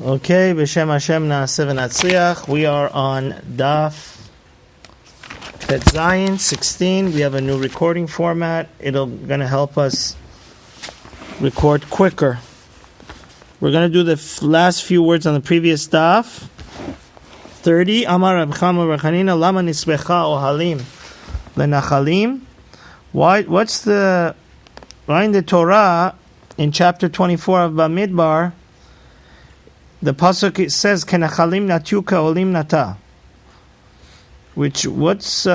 Okay, B'Shem Hashem Na'aseh V'Natzliach. We are on Daf Tet Zayin 16. We have a new recording format. It'll gonna help us record quicker. We're gonna do the last few words on the previous Daf. 30. Amar Reb Chama bar Chanina Lama Nisbecha Ohalim Lenachalim. Why in the Torah in chapter 24 of Bamidbar? The pasuk says, "Kenachalim natuka olim nata," what's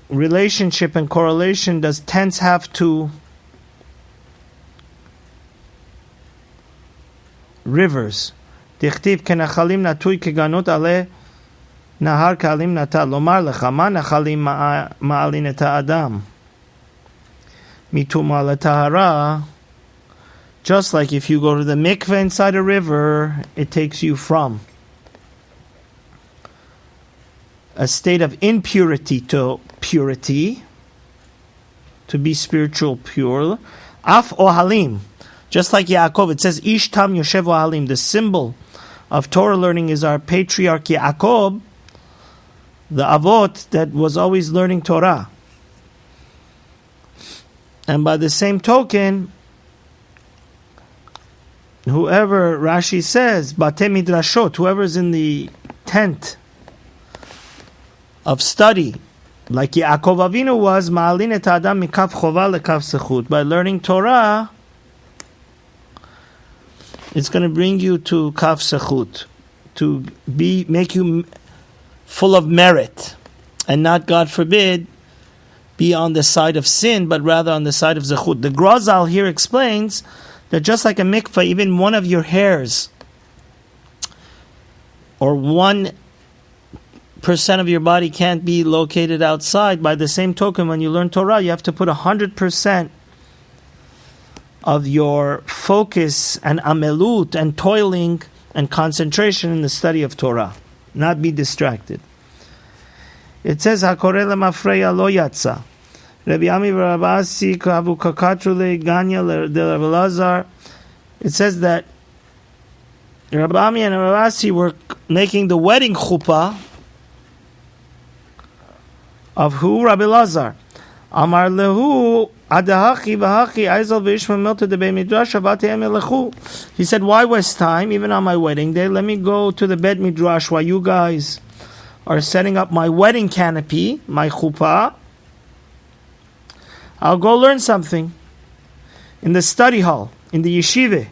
relationship and correlation does tense have to rivers? Dichtiv kenachalim natui keganot ale nahar kalim nata lomar lecha ma nachalim ma'alin et adam mituma letahara. Just like if you go to the mikveh inside a river, it takes you from a state of impurity to purity, to be spiritual pure. Af ohalim, just like Yaakov, it says Ish tam yoshev ohalim. The symbol of Torah learning is our patriarch Yaakov, the avot that was always learning Torah. And by the same token, whoever, Rashi says, Bate Midrashot, whoever's in the tent of study, like Yaakov Avinu was, Ma'alin et Adam mikaf chova lekaf sechut. By learning Torah, it's going to bring you to kaf sechut, to make you full of merit, and not, God forbid, be on the side of sin, but rather on the side of zechut. The Grozal here explains that just like a mikveh, even one of your hairs or 1% of your body can't be located outside. By the same token, when you learn Torah, you have to put 100% of your focus and amelut and toiling and concentration in the study of Torah. Not be distracted. It says, HaKoreh lemafreya lo yatsa. Rabbi Yomi Berachot Talmud Ganya de Rabbi Lazar. It says that Rabbi Yomi and Rabbi Asi were making the wedding chuppah of who? Rabbi Lazar. Amar lehu adahachi v'hachi aizal v'ishma milta de midrash avati emelechu. He said, why waste time? Even on my wedding day, let me go to the bed midrash while you guys are setting up my wedding canopy, my chuppah. I'll go learn something in the study hall, in the yeshiva.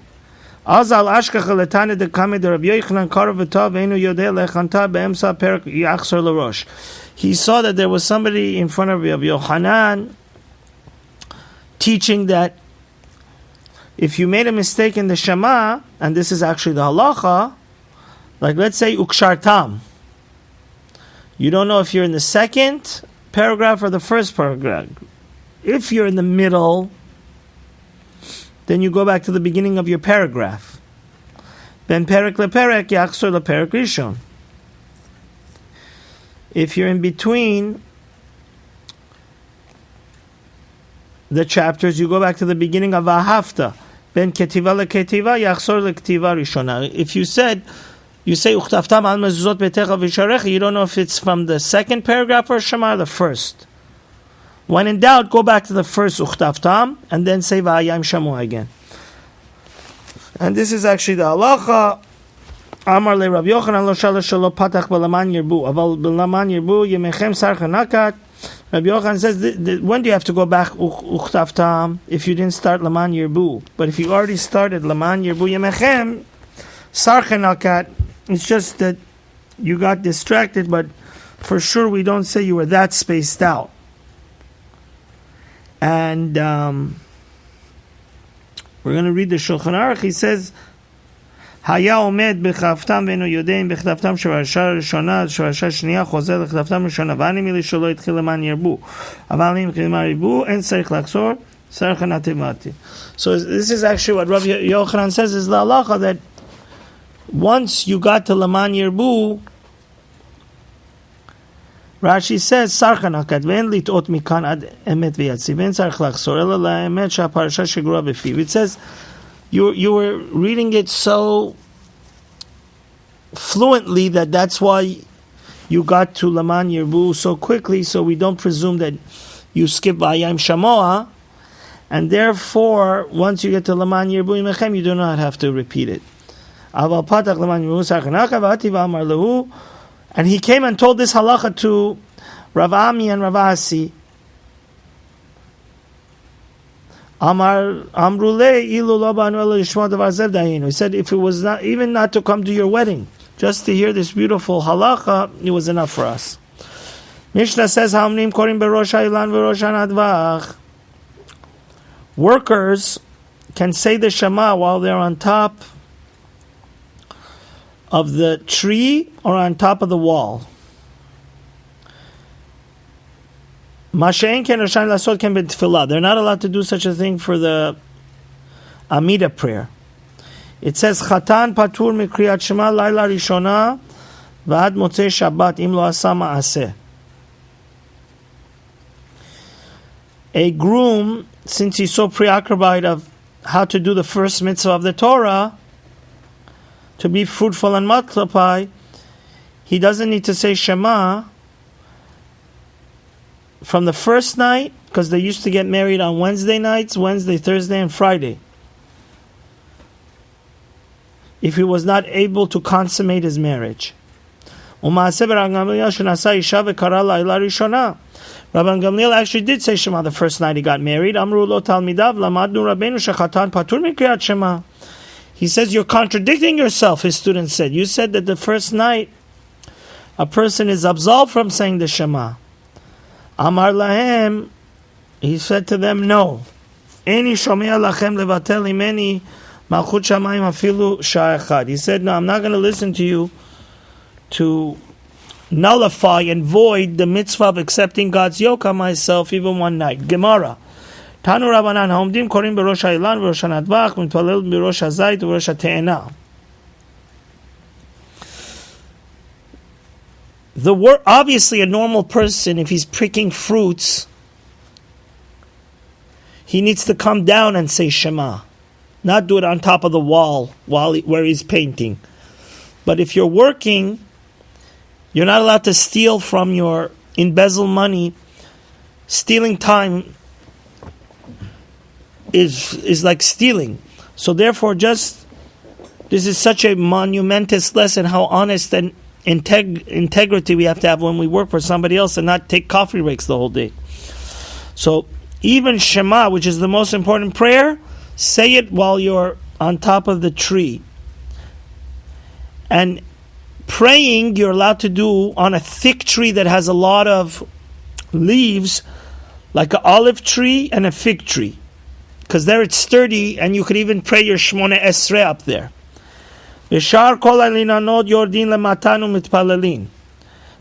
Azal ashkach letane de kamed Rabbi Yochanan karav v'tav ve'enu yodeh lechanta be'emsa perak yachzor l'rosh. He saw that there was somebody in front of Rabbi Yochanan teaching that if you made a mistake in the Shema, and this is actually the halacha, like let's say ukshartam, you don't know if you're in the second paragraph or the first paragraph. If you're in the middle, then you go back to the beginning of your paragraph. Ben perek leperek yachzor leperek rishon. If you're in between the chapters, you go back to the beginning of Ahafta. Ben ketiva leketiva yachzor leketiva rishona. If you say uchtaftam al mezuzot betecha v'sharecha, you don't know if it's from the second paragraph or Shema or the first. When in doubt, go back to the first uchtaftam and then say v'ayam shamu again. And this is actually the halacha. Amar le Rabbi Yochanan lo shalosh shelo patach b'laman yirbu aval b'laman yirbu yemechem sarcha nakat. Rabbi Yochanan says, when do you have to go back uchtaftam if you didn't start laman yirbu? But if you already started laman yirbu yemechem sarcha nakat, it's just that you got distracted, but for sure we don't say you were that spaced out. And we're going to read the Shulchan Aruch. He says, "Haya omed b'chavtam ve'enu yodein b'chavtam shevasha rishona shevasha shniya chozer l'chavtam rishona v'ani milisho lo yitchil leman yirbu aval im chilma yirbu en tzarich lachzor tzarich nativati." So this is actually what Rabbi Yochanan says is the halacha, that once you got to leman yirbu, Rashi says, "Sarcha nakat ve'en lit'ot mikan ad emet v'yatziv ve'en tzarich lachzor ela la'emet she'aparasha shegrua b'fiv." It says you were reading it so fluently that that's why you got to Laman Yirbu so quickly, so we don't presume that you skip Vayam Shamoa, and therefore, once you get to Laman Yirbu Imechem, you do not have to repeat it. And he came and told this halacha to Rav Ami and Rav Asi. He said, if it was not even not to come to your wedding, just to hear this beautiful halacha, it was enough for us. Mishnah says, workers can say the Shema while they're on top of the tree or on top of the wall. They're not allowed to do such a thing for the Amida prayer. It says, Chatan patur mikriyat Shema laila rishona v'ad motzei Shabbat im lo asa ma'aseh. A groom, since he's so preoccupied of how to do the first mitzvah of the Torah, to be fruitful and multiply, he doesn't need to say Shema from the first night, because they used to get married on Wednesday nights, Wednesday, Thursday, and Friday. If he was not able to consummate his marriage. Rabban Gamliel actually did say Shema the first night he got married. He says, you're contradicting yourself, his students said. You said that the first night a person is absolved from saying the Shema. Amar lahem, he said to them, no. Eni shomea lachem levatel imeni malchut shamayim afilu shah echad. He said, no, I'm not going to listen to you to nullify and void the mitzvah of accepting God's yoke on myself even one night. Gemara. Tanu Rabbanan Haomdim Korim Berosh Ha'ilan Berosh HaNadbach Mitpalel Berosh HaZayit Berosh HaTe'ena. Obviously, a normal person, if he's pricking fruits, he needs to come down and say Shema, not do it on top of the wall where he's painting. But if you're working, you're not allowed to steal from your embezzle money. Stealing time is like stealing. So therefore, this is such a monumentous lesson how honest and integrity we have to have when we work for somebody else and not take coffee breaks the whole day. So even Shema, which is the most important prayer, say it while you're on top of the tree. And praying you're allowed to do on a thick tree that has a lot of leaves, like an olive tree and a fig tree, because there it's sturdy, and you could even pray your Shmona Esrei up there.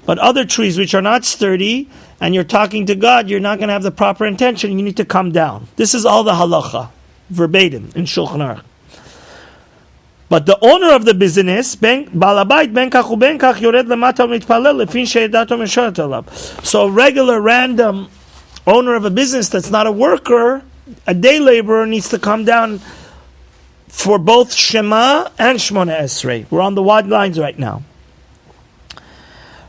But other trees which are not sturdy, and you're talking to God, you're not going to have the proper intention. You need to come down. This is all the halacha, verbatim in Shulchan Aruch. But the owner of the business, so a regular random owner of a business that's not a worker, a day laborer, needs to come down for both Shema and Shmona Esrei. We're on the wide lines right now.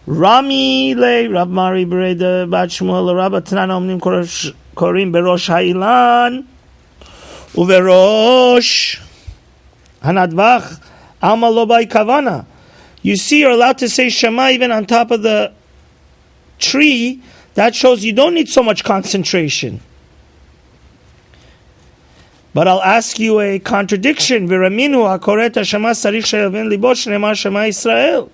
Rami le Rab Mari Bereda Bat Shmuel Rabba Tanan Omnim Korim Berosh Ha'ilan Uverosh Hanadvach Alma Lo Bai Kavana. You see, you're allowed to say Shema even on top of the tree. That shows you don't need so much concentration. But I'll ask you a contradiction. V'raminu hakoreta Shema sarich she'elven libo shneimar Shema Yisrael.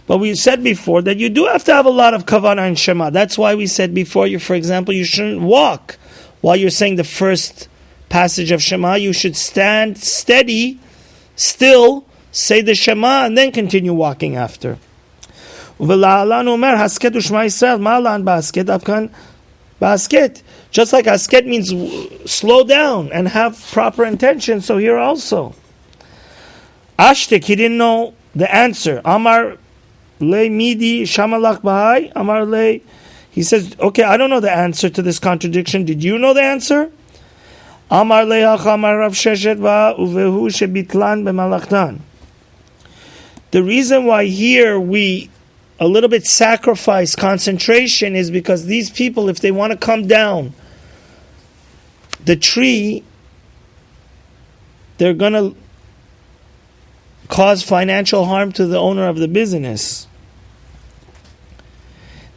But we said before that you do have to have a lot of kavanah in Shema. That's why we said before, for example, you shouldn't walk while you're saying the first passage of Shema. You should stand steady, still, say the Shema, and then continue walking after. V'la'alan omer hasket u'shema Yisrael ma'alan ba'asket afkan ba'asket. Just like asket means slow down and have proper intention, so here also. Ashtek, he didn't know the answer. Amar le midi shamalach bahai. Amar le, he says, okay, I don't know the answer to this contradiction. Did you know the answer? Amar le hach amar Rav Sheshet va uvehu shebitlan b'malachtan. The reason why here we a little bit sacrifice concentration is because these people, if they want to come down the tree, they're going to cause financial harm to the owner of the business.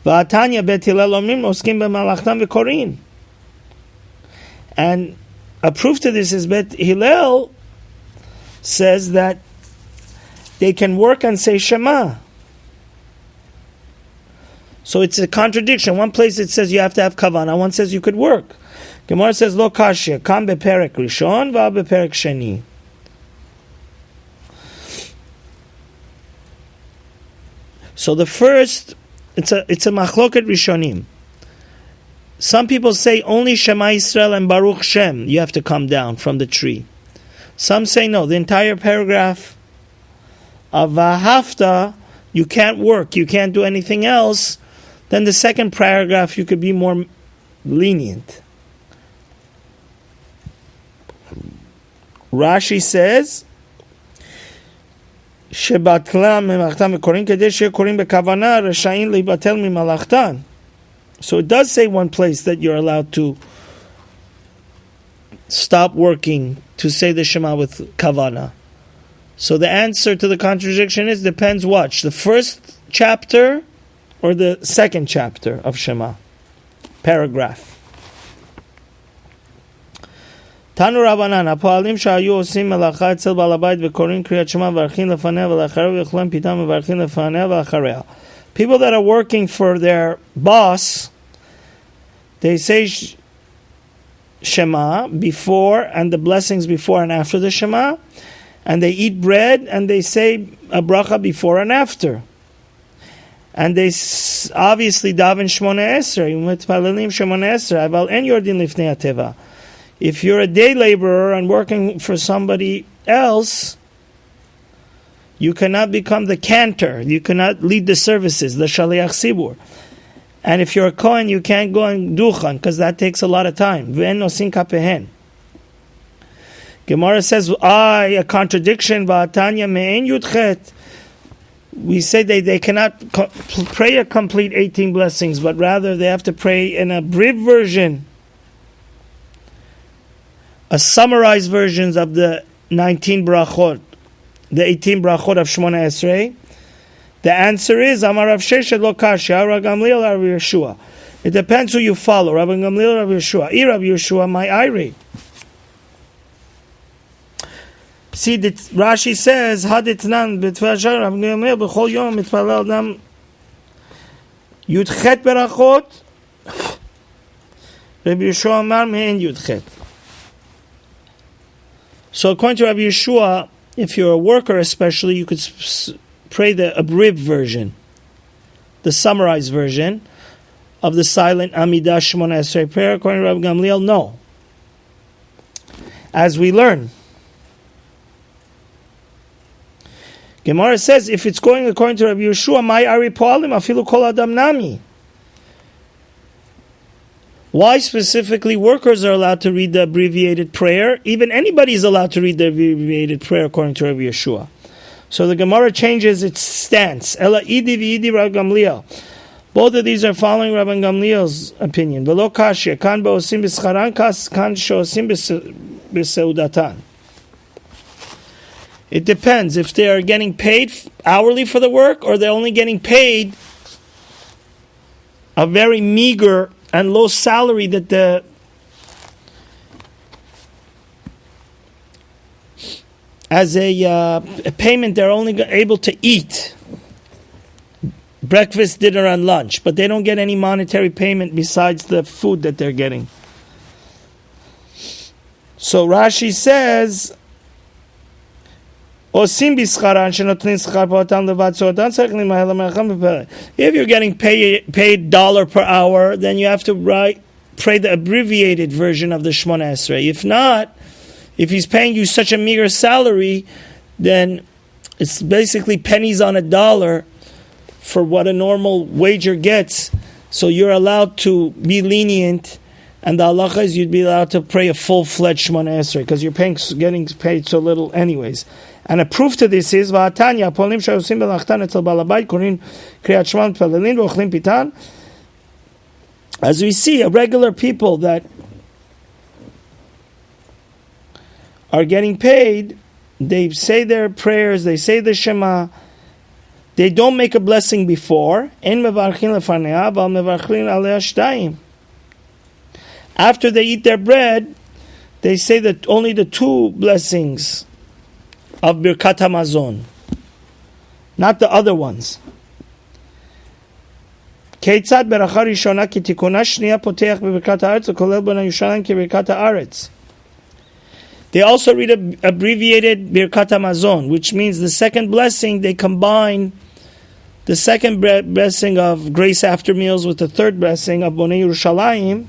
And a proof to this is Bet Hillel says that they can work and say Shema. So it's a contradiction. One place it says you have to have kavanah, one says you could work. Gemara says Lo kashya, kam beperek rishon va beperek sheni. So the first, it's a machloket rishonim. Some people say only Shema Yisrael and Baruch Shem you have to come down from the tree. Some say no, the entire paragraph of Vahafta, you can't work, you can't do anything else. Then the second paragraph you could be more lenient. Rashi says, Shebatla memachtan v'korin kedei shekorin bekavana reshayin libatel mimalachtan. So it does say one place that you're allowed to stop working to say the Shema with kavana. So the answer to the contradiction is depends. Watch the first chapter or the second chapter of Shema paragraph. Tanu Rabbanan, הפועלים שהיו עושים מלאכה אצל בעל הבית וקוראים קריאת שמע מברכים לפניה ולאחריה ויכולים פתאום מברכים לפניה ולאחריה. People that are working for their boss, they say Shema before and the blessings before and after the Shema, and they eat bread and they say a bracha before and after. And they obviously daven Shmona Esrei, מתפללים Shmona Esrei, אבל אין יורדים לפני הטבע. If you're a day laborer and working for somebody else, you cannot become the cantor. You cannot lead the services, the shaliach sibur. And if you're a kohen, you can't go and duchan because that takes a lot of time. V'en nosin kapehen. Gemara says, a contradiction. V'atanya me'en yudchet. We say they cannot pray a complete 18 blessings, but rather they have to pray in a brief version, a summarized versions of the 19 brachot, the 18 brachot of Shmona Esrei. The answer is Amar Rav Sheshet lo kashya, Rav Gamliel, Rav Yeshua. It depends who you follow, Rav Gamliel, Rav Yeshua. Rav Yeshua, my Iri. See, Rashi says, Haditnan b'tfil shar Rav Gamliel b'chol yom mitpalel adam Yudchet berachot. Rav Yeshua Amar me'en Yudchet. So according to Rabbi Yeshua, if you're a worker especially, you could pray the abridged version, the summarized version of the silent Amidah Shmona Esrei prayer. According to Rabbi Gamliel, no. As we learn, Gemara says, if it's going according to Rabbi Yeshua, my Ari Poalim afilu kol adam nami. Why specifically workers are allowed to read the abbreviated prayer? Even anybody is allowed to read the abbreviated prayer according to Rabbi Yeshua. So the Gemara changes its stance. Ela idi v'idi Rabbi Gamliel. Both of these are following Rabbi Gamliel's opinion. V'lo kashya, kan ba'osim b'scharan, kan she'osim b'seudatan. It depends if they are getting paid hourly for the work or they're only getting paid a very meager and low salary that as a payment they're only able to eat breakfast, dinner, and lunch, but they don't get any monetary payment besides the food that they're getting. So Rashi says, if you're getting paid dollar per hour, then you have to pray the abbreviated version of the Shmona Esrei. If not, if he's paying you such a meager salary, then it's basically pennies on a dollar for what a normal wager gets. So you're allowed to be lenient And the halacha is you'd be allowed to pray a full-fledged Shemona Esrei because you're getting paid so little anyways. And a proof to this is Va'atanya Polim Shayosim Belachtan Etzel Balabait Korin Kriyat Shema Pelelin V'Ochlim Pitan. As we see, a regular people that are getting paid, they say their prayers, they say the Shema, they don't make a blessing before. En mevarchin lefanea, val mevarchin alei shtayim. After they eat their bread, they say that only the two blessings of Birkat HaMazon, not the other ones. Keitzad beracha rishona ki tikuna shniya poteach bebirkat haaretz ukolel b'na Yerushalayim ki birkat haaretz. They also read an abbreviated Birkat HaMazon, which means the second blessing, they combine the second blessing of grace after meals with the third blessing of Bonei Yerushalayim.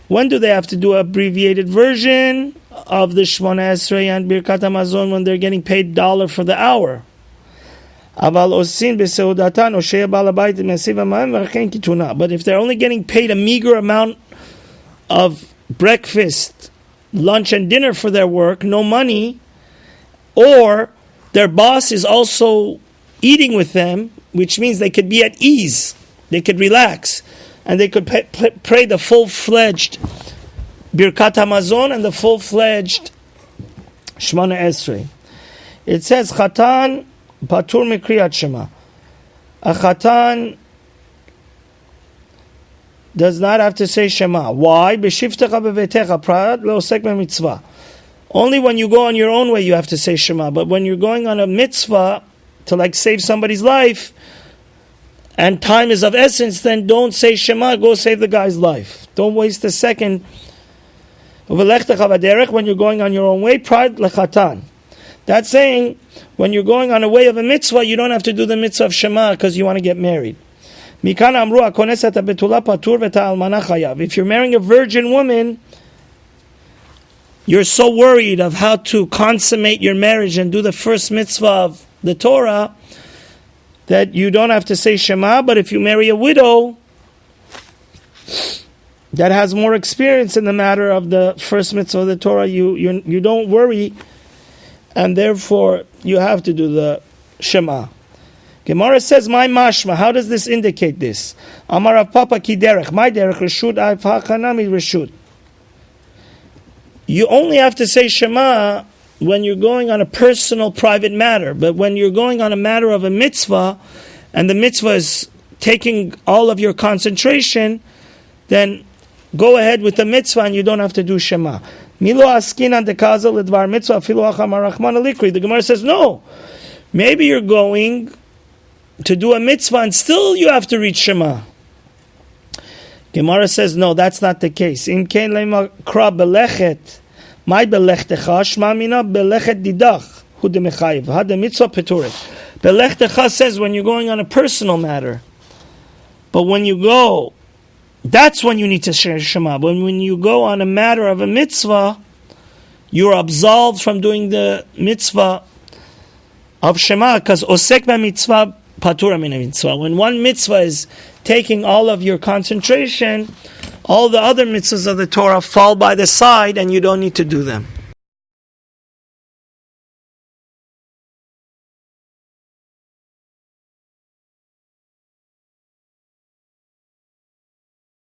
When do they have to do an abbreviated version of the Shemona Esrei and Birkat HaMazon? When they're getting paid $1 for the hour. But if they're only getting paid a meager amount of breakfast, lunch, and dinner for their work, no money, or their boss is also eating with them, which means they could be at ease, they could relax, and they could pray the full-fledged Birkat HaMazon and the full-fledged Shemona Esrei. It says, Chatan patur mikriyat Shema. A Chatan does not have to say Shema. Why? Only when you go on your own way you have to say Shema. But when you're going on a mitzvah to save somebody's life, and time is of essence, then don't say Shema, go save the guy's life. Don't waste a second. When you're going on your own way, pride lechatan. That's saying, when you're going on a way of a mitzvah, you don't have to do the mitzvah of Shema because you want to get married. If you're marrying a virgin woman, you're so worried of how to consummate your marriage and do the first mitzvah of the Torah that you don't have to say Shema. But if you marry a widow that has more experience in the matter of the first mitzvah of the Torah, you don't worry, and therefore you have to do the Shema. Gemara says, "My mashma." How does this indicate this? Amar Rav Papa ki derech. My derech reshut I've hachanami reshut. You only have to say Shema when you're going on a personal, private matter. But when you're going on a matter of a mitzvah, and the mitzvah is taking all of your concentration, then go ahead with the mitzvah and you don't have to do Shema. Milo askinan dekazel ledvar mitzvah afilu achamar rachman alikri. The Gemara says, no. Maybe you're going to do a mitzvah and still you have to read Shema. Gemara says, no, that's not the case. Im kein lema kra belechet. My belechtecha shma mina belechet didach hu de mechayiv ha de mitzvah peturet. Belechtecha says when you're going on a personal matter, but when you go, that's when you need to share Shema. But when you go on a matter of a mitzvah, you're absolved from doing the mitzvah of Shema, because osek ba mitzvah patura min mitzvah. When one mitzvah is taking all of your concentration, all the other mitzvahs of the Torah fall by the side and you don't need to do them.